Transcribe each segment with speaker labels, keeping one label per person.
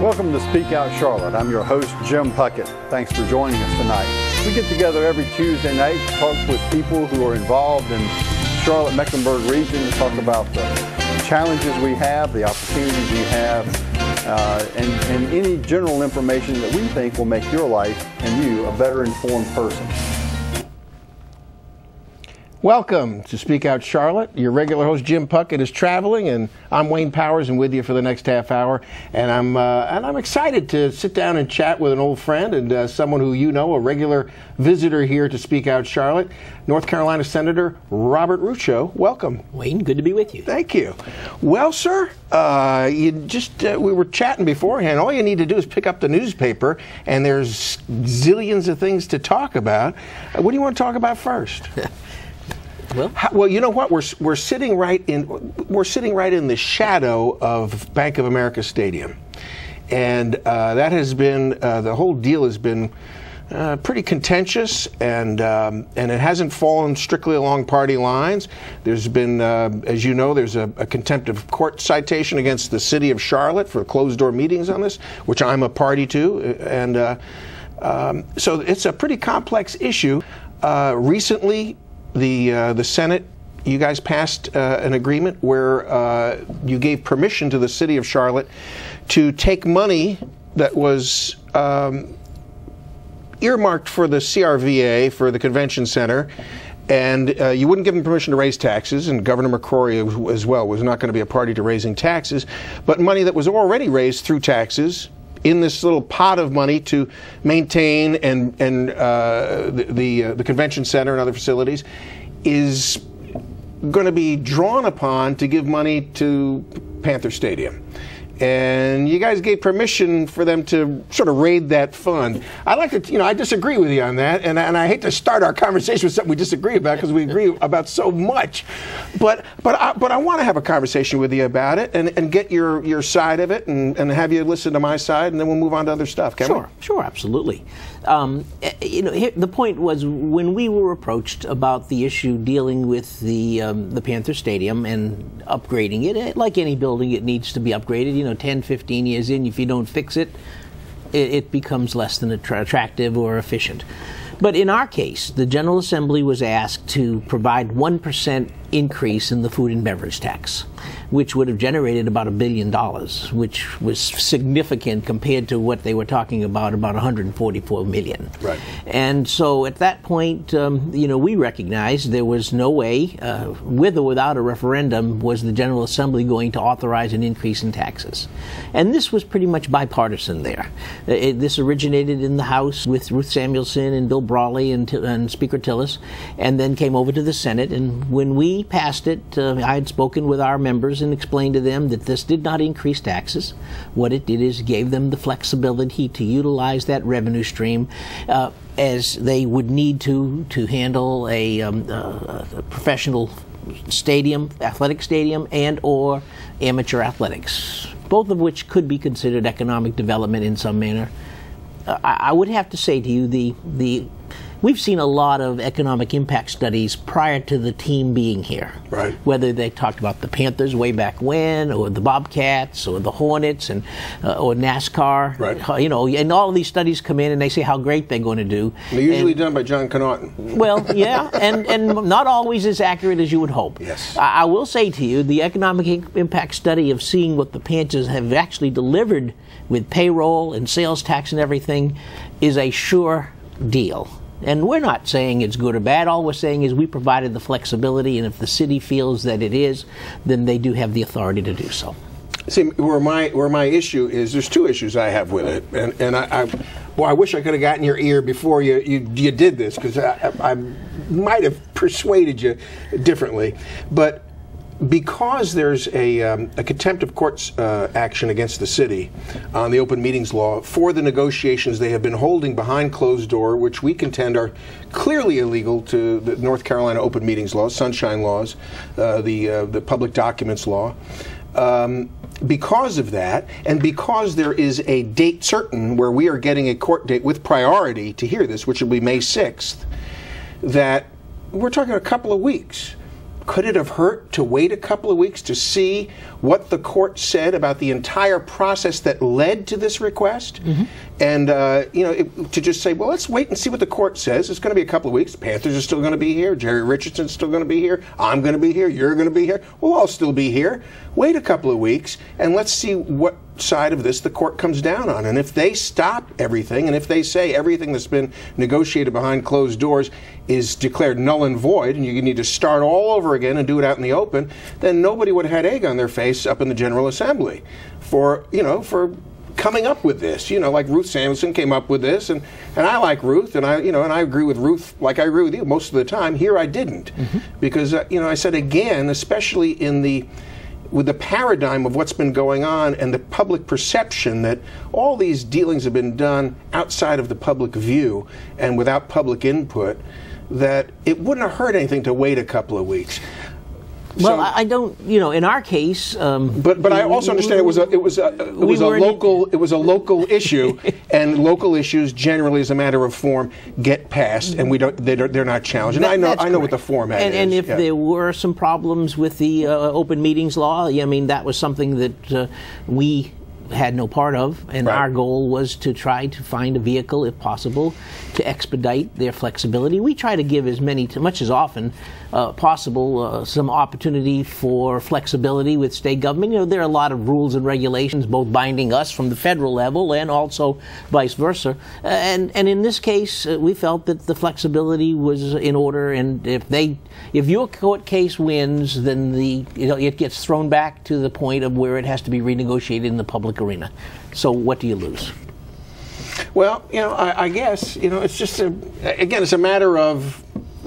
Speaker 1: Welcome to Speak Out Charlotte. I'm your host, Jim Puckett. Thanks for joining us tonight. We get together every Tuesday night to talk with people who are involved in Charlotte-Mecklenburg region to talk about the challenges we have, the opportunities we have, and any general information that we think will make your life and you a better informed person.
Speaker 2: Welcome to Speak Out Charlotte. Your regular host Jim Puckett is traveling, and I'm Wayne Powers, and with you for the next half hour. And I'm excited to sit down and chat with an old friend and someone who you know, a regular visitor here to Speak Out Charlotte, North Carolina Senator Robert Rucho. Welcome,
Speaker 3: Wayne. Good to be with you.
Speaker 2: Thank you. Well, sir, we were chatting beforehand. All you need to do is pick up the newspaper, and there's zillions of things to talk about. What do you want to talk about first? Well, you know what? We're sitting right in the shadow of Bank of America Stadium, and that has been the whole deal has been pretty contentious, and it hasn't fallen strictly along party lines. There's been, as you know, there's a contempt of court citation against the city of Charlotte for closed-door meetings on this, which I'm a party to, and so it's a pretty complex issue. Recently, the Senate, you guys passed an agreement where you gave permission to the city of Charlotte to take money that was earmarked for the CRVA, for the convention center, and you wouldn't give them permission to raise taxes, and Governor McCrory as well was not going to be a party to raising taxes, but money that was already raised through taxes in this little pot of money to maintain and the convention center and other facilities is going to be drawn upon to give money to Panther Stadium. And you guys gave permission for them to sort of raid that fund. I'd like to, I disagree with you on that, and I hate to start our conversation with something we disagree about because we agree about so much. But I want to have a conversation with you about it and get your side of it and have you listen to my side, and then we'll move on to other stuff. Can we?
Speaker 3: Sure, absolutely. The point was when we were approached about the issue dealing with the Panther Stadium and upgrading it, like any building, it needs to be upgraded. 10, 15 years in, if you don't fix it, it becomes less than attractive or efficient. But in our case, the General Assembly was asked to provide 1% increase in the food and beverage tax, which would have generated about $1 billion, which was significant compared to what they were talking about $144 million.
Speaker 2: Right.
Speaker 3: And so at that point, we recognized there was no way, with or without a referendum, was the General Assembly going to authorize an increase in taxes. And this was pretty much bipartisan there. This originated in the House with Ruth Samuelson and Bill Brawley and Speaker Tillis, and then came over to the Senate. And when we passed it, I had spoken with our members and explained to them that this did not increase taxes. What it did is gave them the flexibility to utilize that revenue stream as they would need to handle a professional stadium, athletic stadium, and or amateur athletics, both of which could be considered economic development in some manner. I would have to say to you, we've seen a lot of economic impact studies prior to the team being here.
Speaker 2: Right.
Speaker 3: Whether they talked about the Panthers way back when, or the Bobcats, or the Hornets, and or NASCAR.
Speaker 2: Right.
Speaker 3: And all of these studies come in and they say how great they're going to do.
Speaker 2: They're usually done by John Connaughton.
Speaker 3: Well, yeah, and not always as accurate as you would hope.
Speaker 2: Yes.
Speaker 3: I will say to you, the economic impact study of seeing what the Panthers have actually delivered with payroll and sales tax and everything is a sure deal. And we're not saying it's good or bad. All we're saying is we provided the flexibility, and if the city feels that it is, then they do have the authority to do so.
Speaker 2: See, where my issue is, there's two issues I have with it, and I wish I could have gotten your ear before you did this, because I might have persuaded you differently, but because there's a contempt of courts action against the city on the open meetings law for the negotiations they have been holding behind closed door, which we contend are clearly illegal to the North Carolina open meetings laws, sunshine laws, the public documents law. Because of that, and because there is a date certain where we are getting a court date with priority to hear this, which will be May 6th, that we're talking a couple of weeks. could it have hurt to wait a couple of weeks to see what the court said about the entire process that led to this request? And, to just say, well, let's wait and see what the court says. It's going to be a couple of weeks. The Panthers are still going to be here. Jerry Richardson's still going to be here. I'm going to be here. You're going to be here. We'll all still be here. Wait a couple of weeks, and let's see what side of this the court comes down on. And if they stop everything, and if they say everything that's been negotiated behind closed doors is declared null and void, and you need to start all over again and do it out in the open, then nobody would have had egg on their face up in the General Assembly for coming up with this. Like Ruth Samuelson came up with this, and I like Ruth, and I agree with Ruth like I agree with you most of the time. Here I didn't, because I said again, especially with the paradigm of what's been going on and the public perception that all these dealings have been done outside of the public view and without public input, that it wouldn't have hurt anything to wait a couple of weeks.
Speaker 3: Well, I don't, in our case.
Speaker 2: But I also understand it was a local issue, and local issues generally, as a matter of form, get passed, and they're not challenged. And I know what the format is.
Speaker 3: And if there were some problems with the open meetings law, that was something that we had no part of, and our goal was to try to find a vehicle, if possible, to expedite their flexibility. We try to give as much as often possible some opportunity for flexibility with state government. There are a lot of rules and regulations, both binding us from the federal level and also vice versa. And in this case, we felt that the flexibility was in order, and if your court case wins, then it gets thrown back to the point of where it has to be renegotiated in the public arena. So what do you lose?
Speaker 2: Well, I guess, it's just it's a matter of,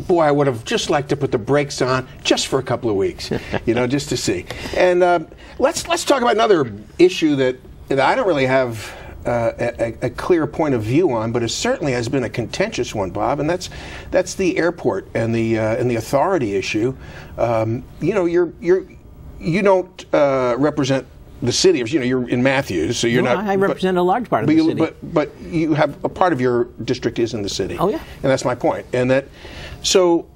Speaker 2: boy, I would have just liked to put the brakes on just for a couple of weeks, just to see. And let's talk about another issue that I don't really have a clear point of view on, but it certainly has been a contentious one, Bob, and that's the airport and the authority issue. You don't represent the city. You're in Matthews, so you're not.
Speaker 3: I represent a large part of the city.
Speaker 2: But you have a part of your district is in the city.
Speaker 3: Oh yeah.
Speaker 2: And that's my point. So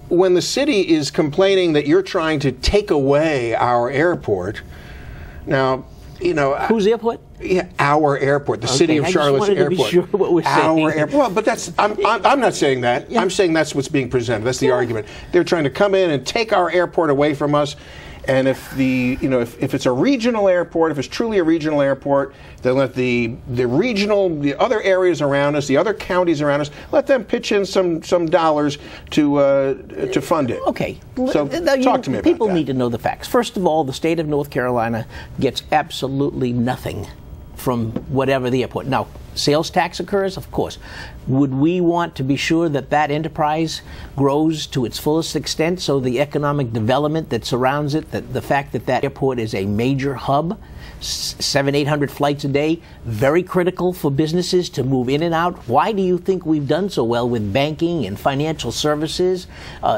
Speaker 2: when the city is complaining that you're trying to take away our airport, now
Speaker 3: whose airport?
Speaker 2: Yeah, our airport, the city of Charlotte's airport.
Speaker 3: To be sure what we're saying.
Speaker 2: Our airport. Well, but that's I'm not saying that. Yeah. I'm saying that's what's being presented. That's the argument. They're trying to come in and take our airport away from us. And if if it's a regional airport, if it's truly a regional airport, then let the other areas around us, the other counties around us, let them pitch in some dollars to fund it.
Speaker 3: Okay.
Speaker 2: So talk to me about that.
Speaker 3: People need to know the facts. First of all, the state of North Carolina gets absolutely nothing from whatever the airport. Now, sales tax occurs, of course. Would we want to be sure that that enterprise grows to its fullest extent, so the economic development that surrounds it, that the fact that that airport is a major hub, 700-800 flights a day, very critical for businesses to move in and out? Why do you think we've done so well with banking and financial services?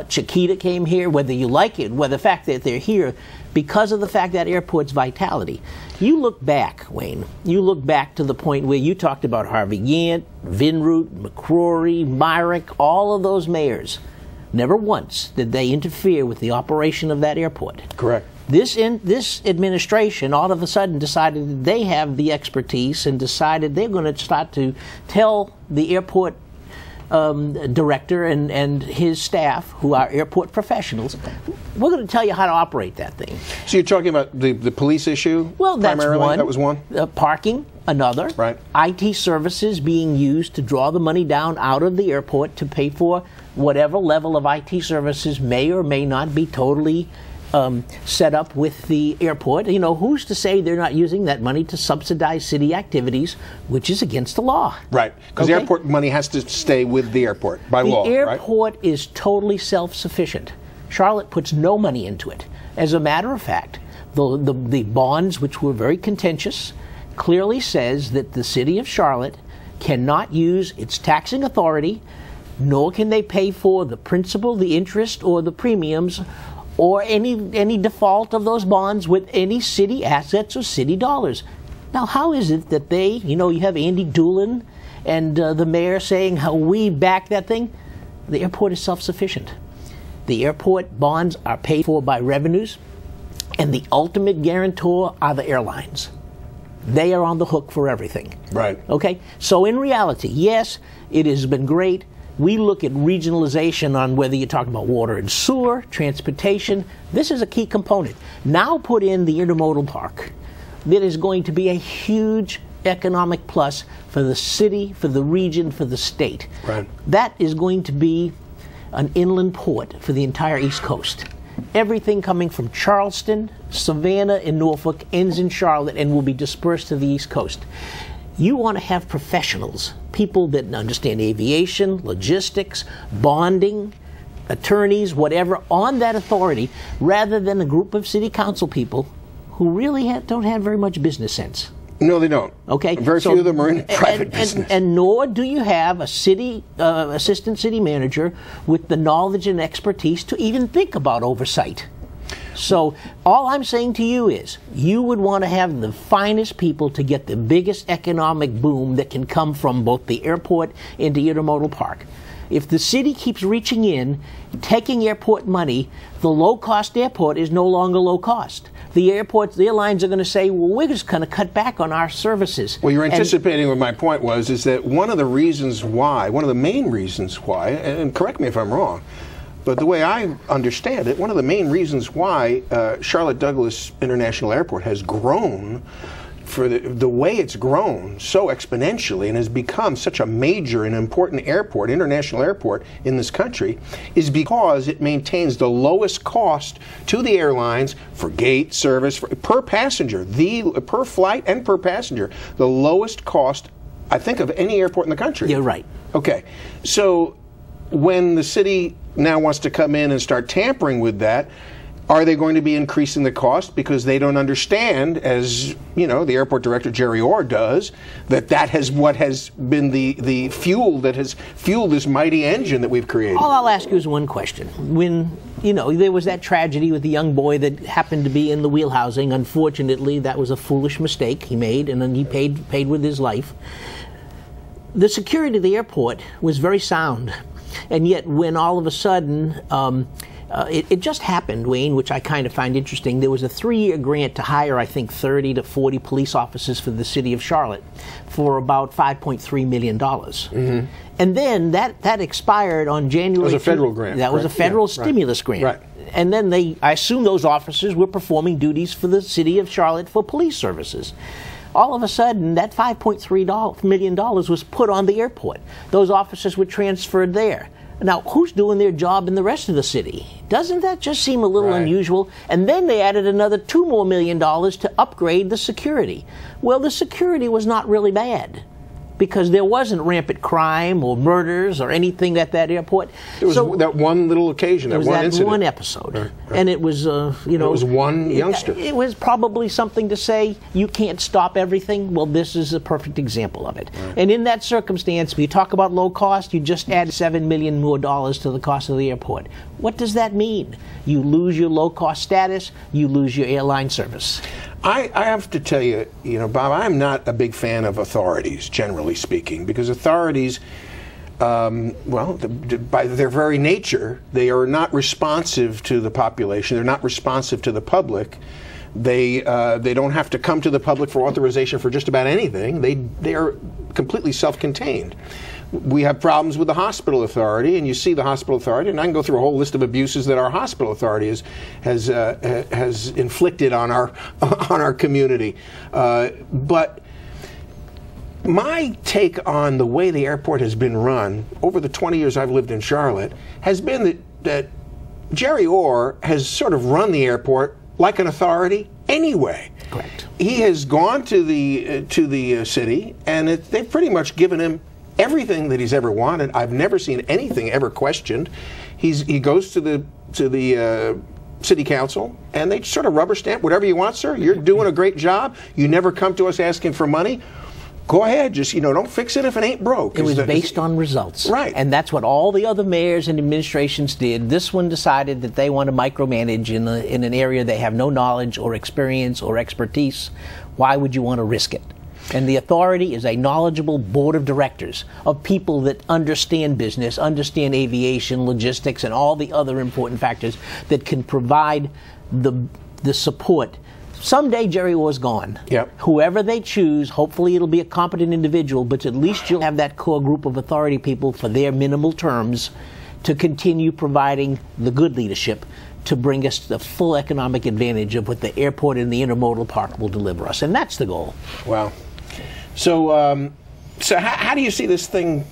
Speaker 3: Chiquita came here, whether you like it, whether the fact that they're here, because of the fact that airport's vitality. You look back, Wayne, you look back to the point where you talked about Harvey Gantt, Vinroot, McCrory, Myrick, all of those mayors. Never once did they interfere with the operation of that airport.
Speaker 2: Correct.
Speaker 3: This administration all of a sudden decided that they have the expertise and decided they're going to start to tell the airport director and his staff, who are airport professionals, we're going to tell you how to operate that thing.
Speaker 2: So you're talking about the police issue?
Speaker 3: Well, that's
Speaker 2: primarily?
Speaker 3: one.
Speaker 2: That was one?
Speaker 3: Parking, another.
Speaker 2: Right.
Speaker 3: IT services being used to draw the money down out of the airport to pay for whatever level of IT services may or may not be totally set up with the airport. Who's to say they're not using that money to subsidize city activities, which is against the law?
Speaker 2: Right, because the airport money has to stay with the airport by law.
Speaker 3: The airport is totally self-sufficient. Charlotte puts no money into it. As a matter of fact, the bonds, which were very contentious, clearly says that the city of Charlotte cannot use its taxing authority, nor can they pay for the principal, the interest, or the premiums, or any default of those bonds with any city assets or city dollars. Now, how is it that they, you have Andy Doolin and the mayor saying how we back that thing? The airport is self-sufficient. The airport bonds are paid for by revenues, and the ultimate guarantor are the airlines. They are on the hook for everything.
Speaker 2: Right.
Speaker 3: Okay? So in reality, yes, it has been great. We look at regionalization on whether you're talking about water and sewer, transportation. This is a key component. Now put in the intermodal park. That is going to be a huge economic plus for the city, for the region, for the state.
Speaker 2: Right.
Speaker 3: That is going to be an inland port for the entire East Coast. Everything coming from Charleston, Savannah, and Norfolk ends in Charlotte and will be dispersed to the East Coast. You want to have professionals, people that understand aviation, logistics, bonding, attorneys, whatever, on that authority, rather than a group of city council people who really don't have very much business sense.
Speaker 2: No, they don't.
Speaker 3: Okay,
Speaker 2: Very few of them are in private business.
Speaker 3: And nor do you have a city assistant city manager with the knowledge and expertise to even think about oversight. So all I'm saying to you is you would want to have the finest people to get the biggest economic boom that can come from both the airport and the intermodal park. If the city keeps reaching in, taking airport money, the low-cost airport is no longer low cost. The airlines are going to say, well, we're just going to cut back on our services.
Speaker 2: Well, you're anticipating what my point was, is that one of the main reasons why, and correct me if I'm wrong, but the way I understand it, one of the main reasons why Charlotte Douglas International Airport has grown for the way it's grown so exponentially and has become such a major and important airport, international airport in this country, is because it maintains the lowest cost to the airlines for gate service, per passenger, per flight and per passenger, the lowest cost, I think, of any airport in the country.
Speaker 3: You're right.
Speaker 2: Okay. So when the city now wants to come in and start tampering with that, are they going to be increasing the cost because they don't understand, as you know, the airport director Jerry Orr does, that has what has been the fuel that has fueled this mighty engine that we've created?
Speaker 3: All I'll ask you is one question. When, there was that tragedy with the young boy that happened to be in the wheel housing, unfortunately, that was a foolish mistake he made, and then he paid with his life. The security of the airport was very sound, and yet when all of a sudden it just happened, Wayne, which I kind of find interesting. There was a 3-year grant to hire, I think, 30 to 40 police officers for the city of Charlotte for about $5.3 million. Mm-hmm. And then that expired on January.
Speaker 2: That was a federal grant.
Speaker 3: That was a federal stimulus grant.
Speaker 2: Right.
Speaker 3: And then I assume those officers were performing duties for the city of Charlotte for police services. All of a sudden, that $5.3 million was put on the airport. Those officers were transferred there. Now, who's doing their job in the rest of the city? Doesn't that just seem a little unusual? And then they added another $2 million to upgrade the security. Well, the security was not really bad, because there wasn't rampant crime or murders or anything at that airport.
Speaker 2: It was that one little occasion, that one incident.
Speaker 3: One episode. And it was, it
Speaker 2: was one youngster.
Speaker 3: It was probably something to say, you can't stop everything. Well, this is a perfect example of it. Right. And in that circumstance, when you talk about low cost, you just add $7 million more to the cost of the airport. What does that mean? You lose your low-cost status, you lose your airline service.
Speaker 2: I have to tell you, Bob, I'm not a big fan of authorities, generally speaking, because authorities, by their very nature, they are not responsive to the population. They're not responsive to the public. They don't have to come to the public for authorization for just about anything. They are completely self-contained. We have problems with the hospital authority, and you see the hospital authority, and I can go through a whole list of abuses that our hospital authority has inflicted on our community. But my take on the way the airport has been run over the 20 years I've lived in Charlotte has been that Jerry Orr has sort of run the airport like an authority anyway.
Speaker 3: Correct.
Speaker 2: He has gone to the city, and they've pretty much given him everything that he's ever wanted. I've never seen anything ever questioned. He goes to the city council, and they sort of rubber stamp whatever you want, sir. You're doing a great job. You never come to us asking for money. Go ahead, just don't fix it if it ain't broke.
Speaker 3: It was based on results.
Speaker 2: Right.
Speaker 3: And that's what all the other mayors and administrations did. This one decided that they want to micromanage in an area they have no knowledge or experience or expertise. Why would you want to risk it? And the authority is a knowledgeable board of directors of people that understand business, understand aviation, logistics, and all the other important factors that can provide the support. Someday Jerry Orr's gone.
Speaker 2: Yep.
Speaker 3: Whoever they choose, hopefully it'll be a competent individual, but at least you'll have that core group of authority people for their minimal terms to continue providing the good leadership to bring us the full economic advantage of what the airport and the intermodal park will deliver us. And that's the goal.
Speaker 2: Wow. So, how do you see this thing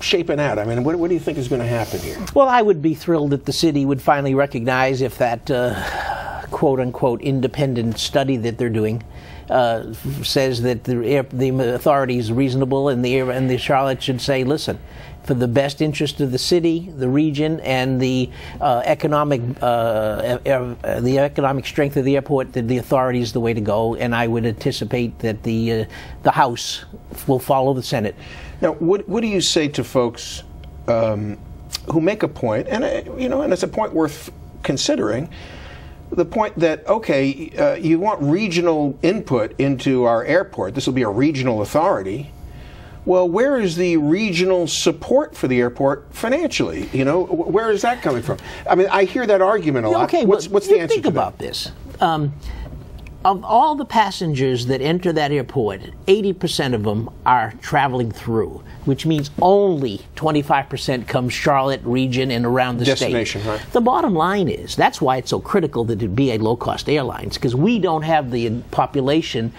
Speaker 2: shaping out? I mean, what do you think is going to happen here?
Speaker 3: Well, I would be thrilled that the city would finally recognize if that quote-unquote independent study that they're doing says that the authority is reasonable, and the Charlotte should say, listen, for the best interest of the city, the region, and the economic strength of the airport, that the authority is the way to go. And I would anticipate that the House will follow the Senate.
Speaker 2: Now, what do you say to folks who make a point, and and it's a point worth considering, the point that, okay, you want regional input into our airport. This will be a regional authority. Well, where is the regional support for the airport financially? Where is that coming from? I mean, I hear that argument a lot.
Speaker 3: Okay,
Speaker 2: what's the answer to that?
Speaker 3: Think about this. Of all the passengers that enter that airport, 80% of them are traveling through, which means only 25% come Charlotte region and around the
Speaker 2: destination,
Speaker 3: state.
Speaker 2: Right.
Speaker 3: The bottom line is, that's why it's so critical that it be a low-cost airlines, because we don't have the population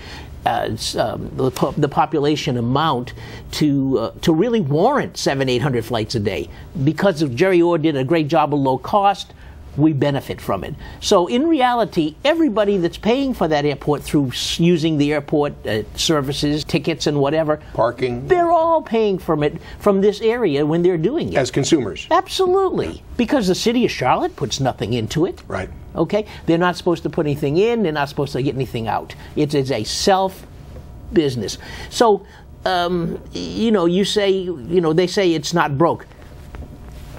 Speaker 3: the population amount to really warrant 700-800 flights a day. Because if Jerry Orr did a great job of low cost, we benefit from it. So in reality, everybody that's paying for that airport through using the airport services, tickets and whatever,
Speaker 2: parking,
Speaker 3: they're all paying from it from this area when they're doing it.
Speaker 2: As consumers.
Speaker 3: Absolutely. Because the city of Charlotte puts nothing into it.
Speaker 2: Right.
Speaker 3: Okay? They're not supposed to put anything in. They're not supposed to get anything out. It's a self-business. So, you say, they say it's not broke.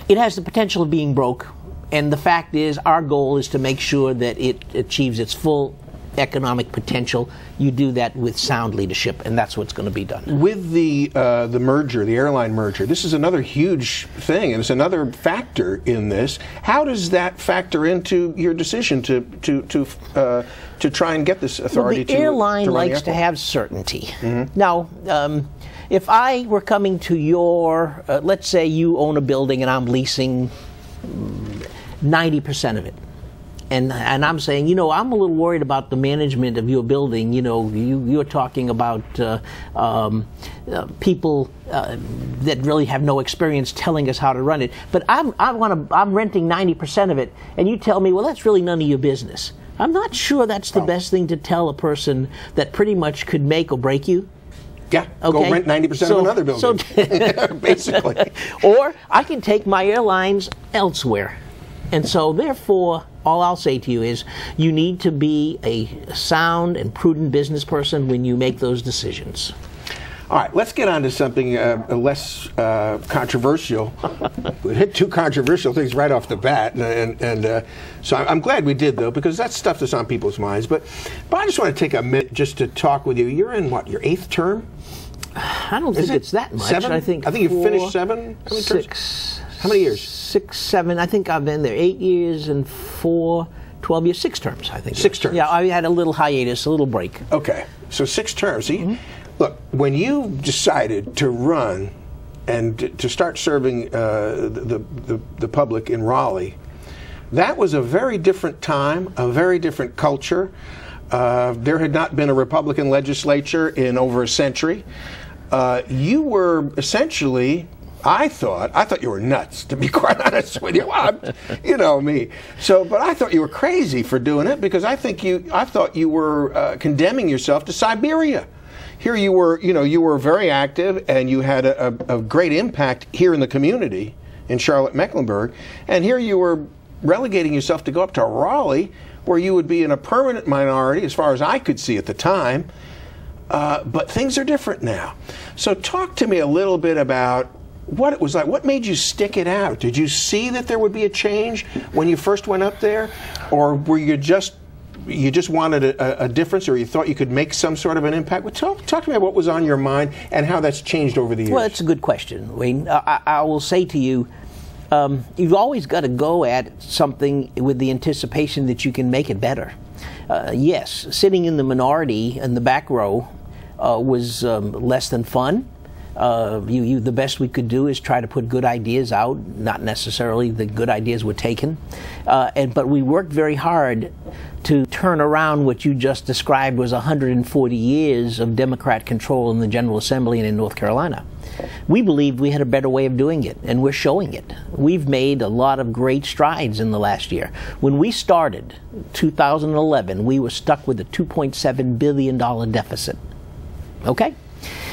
Speaker 3: It has the potential of being broke. And the fact is, our goal is to make sure that it achieves its full economic potential. You do that with sound leadership, and that's what's going to be done.
Speaker 2: With the merger, the airline merger, this is another huge thing, and it's another factor in this. How does that factor into your decision to try and get this authority
Speaker 3: the airline likes to have certainty. Mm-hmm. Now, if I were coming to your, let's say you own a building and I'm leasing 90% of it. And I'm saying, I'm a little worried about the management of your building. You're talking about people that really have no experience telling us how to run it. But I'm renting 90% of it, and you tell me, well, that's really none of your business. I'm not sure that's the best thing to tell a person that pretty much could make or break you.
Speaker 2: Yeah,
Speaker 3: okay.
Speaker 2: Go rent 90% of another building, basically.
Speaker 3: Or I can take my airlines elsewhere. And so, therefore, all I'll say to you is you need to be a sound and prudent business person when you make those decisions.
Speaker 2: All right, let's get on to something less controversial. We hit two controversial things right off the bat, and so I'm glad we did, though, because that's stuff that's on people's minds. But I just want to take a minute just to talk with you. You're in, what, your 8th term?
Speaker 3: I don't think it's that much.
Speaker 2: 7?
Speaker 3: I think
Speaker 2: you finished 7? How many
Speaker 3: 6.
Speaker 2: Terms? How many years?
Speaker 3: 6, 7. I think I've been there 8 years and 4, 12 years. 6 terms, I think.
Speaker 2: 6 terms.
Speaker 3: Yeah, I had a little hiatus, a little break.
Speaker 2: Okay, so 6 terms. See, look, when you decided to run and to start serving the public in Raleigh, that was a very different time, a very different culture. There had not been a Republican legislature in over a century. You were essentially, I thought you were nuts, to be quite honest with you. You know me. But I thought you were crazy for doing it, because I thought you were condemning yourself to Siberia. Here you were, you were very active, and you had a great impact here in the community in Charlotte-Mecklenburg, and here you were relegating yourself to go up to Raleigh, where you would be in a permanent minority, as far as I could see at the time. But things are different now. So talk to me a little bit about what it was like. What made you stick it out? Did you see that there would be a change when you first went up there? Or were you just you just wanted a difference, or you thought you could make some sort of an impact? Well, talk to me about what was on your mind and how that's changed over the years.
Speaker 3: Well, it's a good question, Wayne. I will say to you, you've always got to go at something with the anticipation that you can make it better. Yes, sitting in the minority in the back row was less than fun. The best we could do is try to put good ideas out. Not necessarily the good ideas were taken, but we worked very hard to turn around what you just described was 140 years of Democrat control in the General Assembly and in North Carolina. We believed we had a better way of doing it, and we're showing it. We've made a lot of great strides in the last year. When we started 2011, we were stuck with a $2.7 billion deficit. Okay?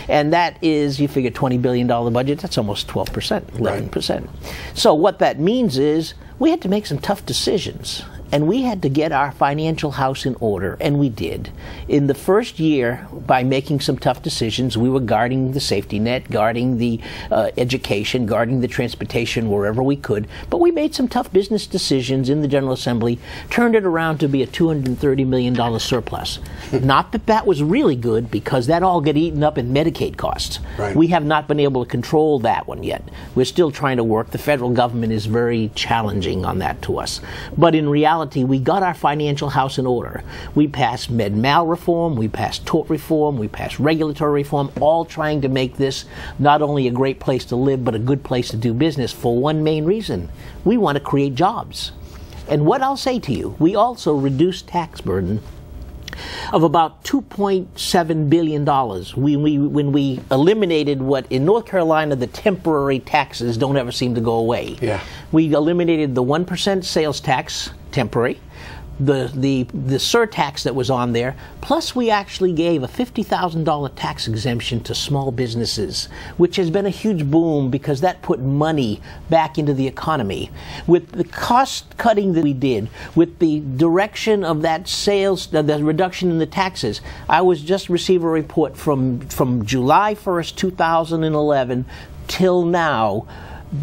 Speaker 3: And that is, you figure $20 billion budget, that's almost 12%, 11%. Right. So what that means is we had to make some tough decisions. And we had to get our financial house in order, and we did. In the first year, by making some tough decisions, we were guarding the safety net, guarding the education, guarding the transportation wherever we could. But we made some tough business decisions in the General Assembly, turned it around to be a $230 million surplus. Not that that was really good, because that all got eaten up in Medicaid costs. Right. We have not been able to control that one yet. We're still trying to work. The federal government is very challenging on that to us. But in reality, we got our financial house in order. We passed med-mal reform, we passed tort reform, we passed regulatory reform, all trying to make this not only a great place to live, but a good place to do business for one main reason. We want to create jobs. And what I'll say to you, we also reduced tax burden of about $2.7 billion when we eliminated what in North Carolina the temporary taxes don't ever seem to go away. Yeah. We eliminated the 1% sales tax, temporary, the surtax that was on there, plus we actually gave a $50,000 tax exemption to small businesses, which has been a huge boom because that put money back into the economy. With the cost cutting that we did, with the direction of that sales, the reduction in the taxes, I was just received a report from July 1st, 2011 till now.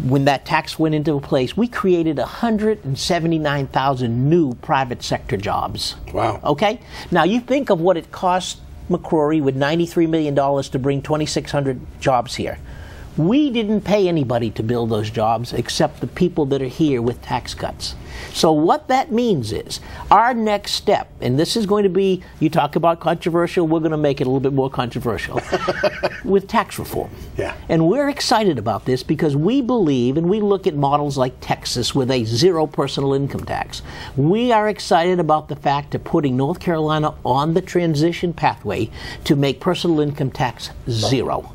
Speaker 3: When that tax went into place, we created 179,000 new private sector jobs. Wow. Okay? Now, you think of what it cost McCrory with $93 million to bring 2,600 jobs here. We didn't pay anybody to build those jobs except the people that are here with tax cuts. So what that means is our next step, and this is going to be, you talk about controversial, we're going to make it a little bit more controversial, with tax reform. Yeah. And we're excited about this because we believe, and we look at models like Texas with a zero personal income tax. We are excited about the fact of putting North Carolina on the transition pathway to make personal income tax zero.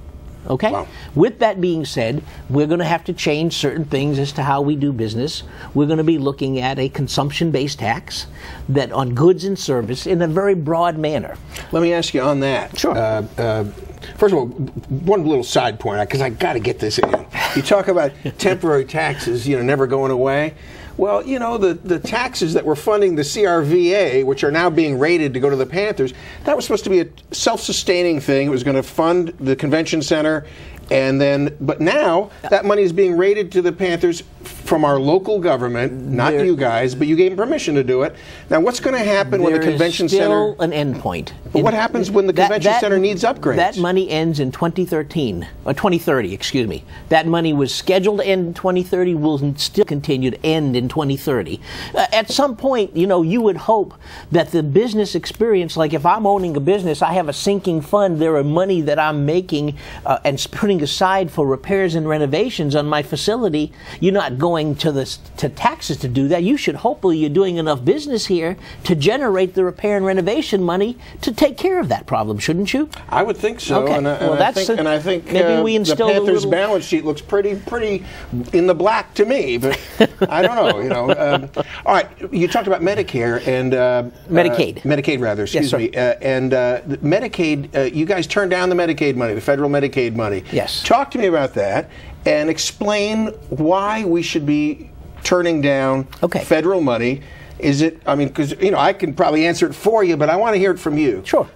Speaker 3: Okay? Wow. With that being said, we're going to have to change certain things as to how we do business. We're going to be looking at a consumption-based tax that on goods and service in a very broad manner.
Speaker 2: Let me ask you on that. Sure. First of all, one little side point, because I got to get this in. You talk about temporary taxes, never going away. Well, the taxes that were funding the CRVA, which are now being rated to go to the Panthers, that was supposed to be a self-sustaining thing. It was going to fund the convention center, but now that money is being rated to the Panthers from our local government, not you guys, but you gave them permission to do it. Now, what's going to happen when the convention center?
Speaker 3: There is still an end point.
Speaker 2: But what happens when the convention center needs upgrades?
Speaker 3: That money ends in 2030, excuse me. That money was scheduled to end in 2030, will still continue to end in 2030. At some point, you would hope that the business experience, like if I'm owning a business, I have a sinking fund, there are money that I'm making and putting aside for repairs and renovations on my facility. You're not going to taxes to do that. You should hopefully you're doing enough business here to generate the repair and renovation money to take care of that problem, shouldn't you?
Speaker 2: I would think so.
Speaker 3: Okay.
Speaker 2: I think
Speaker 3: maybe we instill
Speaker 2: the Panthers' balance sheet looks pretty in the black to me, but I don't know. All right, you talked about Medicare and Medicaid rather. Excuse me. And Medicaid, you guys turned down the Medicaid money, the federal Medicaid money.
Speaker 3: Yes.
Speaker 2: Talk to me about that and explain why we should be turning down federal money. Is it, I mean, because, you know, I can probably answer it for you, but I want to hear it from you.
Speaker 3: Sure.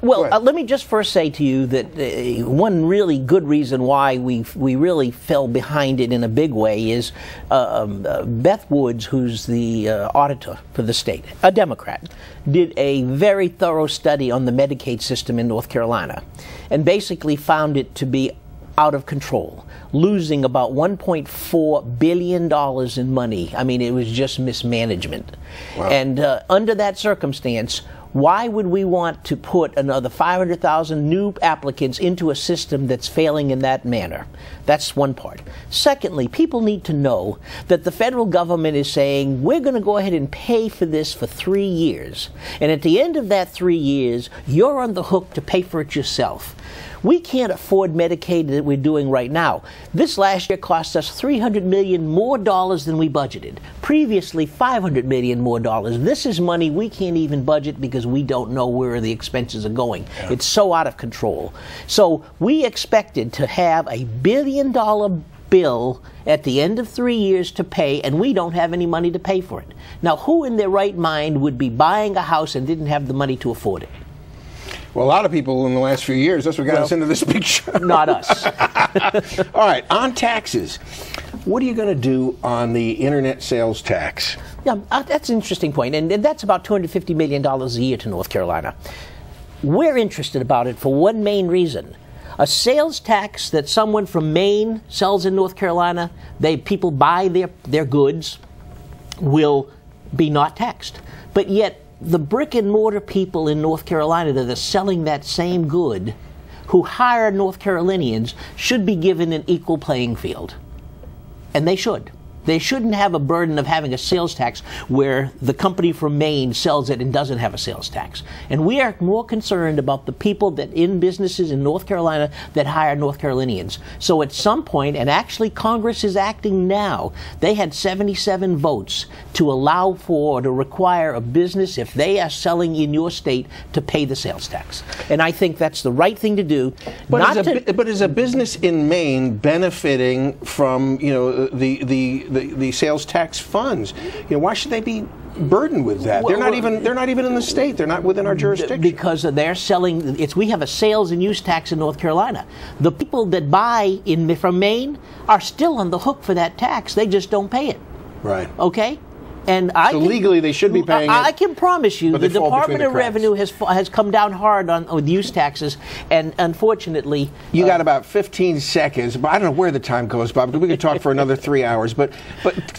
Speaker 3: Let me just first say to you that one really good reason why we really fell behind it in a big way is Beth Woods, who's the auditor for the state, a Democrat, did a very thorough study on the Medicaid system in North Carolina and basically found it to be out of control, losing about $1.4 billion in money. I mean, it was just mismanagement. Wow. And under that circumstance, why would we want to put another 500,000 new applicants into a system that's failing in that manner? That's one part. Secondly, people need to know that the federal government is saying, we're going to go ahead and pay for this for 3 years. And at the end of that 3 years, you're on the hook to pay for it yourself. We can't afford Medicaid that we're doing right now. This last year cost us $300 million more than we budgeted. Previously, $500 million more. This is money we can't even budget because we don't know where the expenses are going. Yeah. It's so out of control. So we expected to have a $1 billion bill at the end of 3 years to pay, and we don't have any money to pay for it. Now, who in their right mind would be buying a house and didn't have the money to afford it?
Speaker 2: Well, a lot of people in the last few years. That's what got us into this big show.
Speaker 3: Not us.
Speaker 2: All right, on taxes. What are you going to do on the internet sales tax?
Speaker 3: Yeah, that's an interesting point, and that's about $250 million a year to North Carolina. We're interested about it for one main reason. A sales tax that someone from Maine sells in North Carolina, people buy their goods, will be not taxed. But yet, the brick and mortar people in North Carolina that are selling that same good, who hire North Carolinians, should be given an equal playing field. And they should. They shouldn't have a burden of having a sales tax where the company from Maine sells it and doesn't have a sales tax. And we are more concerned about the people that in businesses in North Carolina that hire North Carolinians. So at some point, and actually Congress is acting now, they had 77 votes to allow for, to require a business, if they are selling in your state, to pay the sales tax. And I think that's the right thing to do.
Speaker 2: But is a business in Maine benefiting from, you know, the sales tax funds? You know, why should they be burdened with that? They're not even in the state. They're not within our jurisdiction.
Speaker 3: Because they're selling. We have a sales and use tax in North Carolina. The people that buy from Maine are still on the hook for that tax. They just don't pay it.
Speaker 2: Right.
Speaker 3: Okay. And
Speaker 2: legally they should be paying it.
Speaker 3: I can promise you the Department of Revenue has come down hard with use taxes, and unfortunately...
Speaker 2: You got about 15 seconds, but I don't know where the time goes, Bob, because we could talk for another 3 hours. But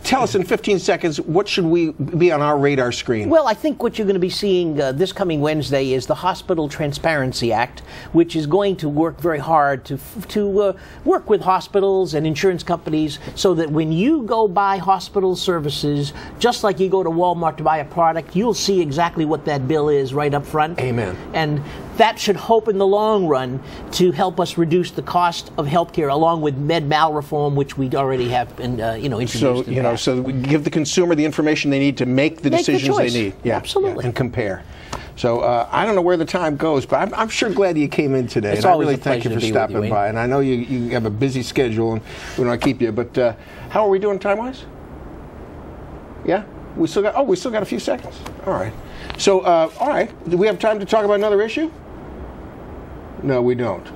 Speaker 2: tell us in 15 seconds, what should we be on our radar screen?
Speaker 3: Well, I think what you're going to be seeing this coming Wednesday is the Hospital Transparency Act, which is going to work very hard to work with hospitals and insurance companies so that when you go buy hospital services, just like you go to Walmart to buy a product, you'll see exactly what that bill is right up front.
Speaker 2: Amen.
Speaker 3: And that should hope in the long run to help us reduce the cost of healthcare, along with med-mal reform, which we already have introduced.
Speaker 2: So, so we give the consumer the information they need to make the decisions they need.
Speaker 3: Yeah, absolutely.
Speaker 2: Yeah, and compare. So I don't know where the time goes, but I'm sure glad you came in today.
Speaker 3: It's
Speaker 2: and
Speaker 3: always
Speaker 2: I really thank you for stopping by. And I know you have a busy schedule, and we don't want to keep you. But how are we doing time-wise? Yeah, we still got a few seconds. All right. So, all right. Do we have time to talk about another issue? No, we don't.